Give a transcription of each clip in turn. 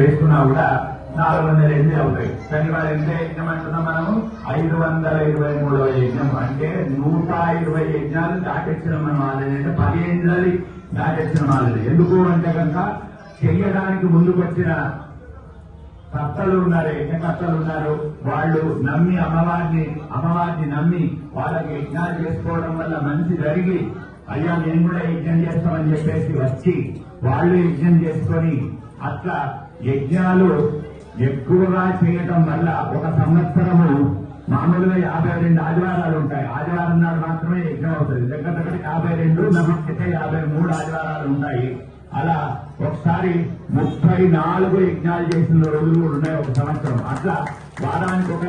చేసుకున్నా కూడా 408 అవుతాయి. కానీ వాళ్ళు ఎంత యజ్ఞం అంటున్నాం మనము? 523వ యజ్ఞం. అంటే 120 యజ్ఞాలు దాటెచ్చిన మనం ఆల్రెడీ. అంటే 10 ఏళ్ళది దాటెచ్చిన ఆల్రెడీ. ఎందుకు అంటే కనుక చెయ్యడానికి ముందుకు వచ్చిన కర్తలు ఉన్నారు, యజ్ఞకర్తలు ఉన్నారు. వాళ్ళు నమ్మి అమ్మవారిని నమ్మి వాళ్ళకి యజ్ఞాలు చేసుకోవడం వల్ల మంచి జరిగి, అయ్యా మేము కూడా యజ్ఞం చేస్తామని చెప్పేసి వచ్చి వాళ్ళు యజ్ఞం చేసుకొని అట్లా యజ్ఞాలు ఎక్కువగా చేయటం వల్ల ఒక సంవత్సరము మామూలుగా 52 ఆదివారాలు ఉంటాయి. ఆదివారం నాడు మాత్రమే యజ్ఞం అవుతుంది. దగ్గర 52, నమ్మకైతే 53 ఆదివారాలు ఉంటాయి. అలా ఒకసారి 34 యజ్ఞాలు చేసిన రోజులు కూడా ఉన్నాయి ఒక సంవత్సరం. అట్లా వారానికి ఒక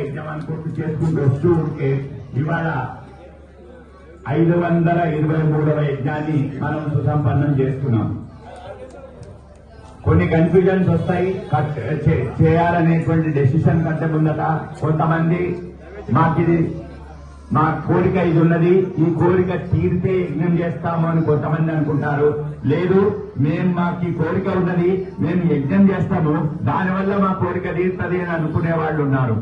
యజ్ఞం అనుకుంటూ చేసుకుంటూ వస్తూ ఉంటే ఇవాళ 523వ యజ్ఞాన్ని మనం సుసంపన్నం చేసుకున్నాం. కొన్ని కన్ఫ్యూజన్స్ వస్తాయి. చేయాలనేటువంటి డెసిషన్ కంటే ముందట కొంతమంది మా కోరిక ఇది ఉన్నది, ఈ కోరిక తీరితే యజ్ఞం చేస్తాము అని కొంతమంది అనుకుంటారు. లేదు, మాకు ఈ కోరిక ఉన్నది, మేము యజ్ఞం చేస్తాము, దానివల్ల మా కోరిక తీరుతుంది అని అనుకునే వాళ్ళు ఉన్నారు.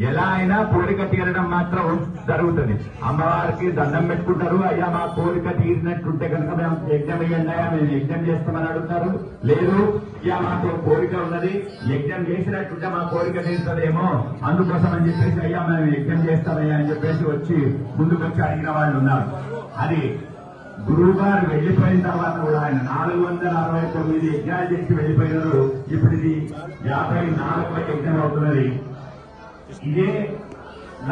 ఎలా అయినా కోరిక తీరడం మాత్రం జరుగుతుంది. అమ్మవారికి దండం పెట్టుకుంటారు, అయ్యా మా కోరిక తీరినట్టుంటే కనుక మేము యజ్ఞం వేయండి, మేము యజ్ఞం చేస్తామని అడుగుతారు. లేదు, ఇక మాకు కోరిక ఉన్నది, యజ్ఞం చేసినట్టుంటే మా కోరిక తీరుతుందేమో, అందుకోసం అని చెప్పేసి అయ్యా మేము యజ్ఞం చేస్తామయ్యా అని చెప్పేసి ముందుకు వచ్చి అడిగిన వాళ్ళు ఉన్నారు. అది గురువు గారు వెళ్లిపోయిన తర్వాత కూడా ఆయన 469 యజ్ఞాలు చేసి వెళ్లిపోయినారు. ఇప్పుడు ఇది 54వ యజ్ఞం అవుతున్నది. ఇదే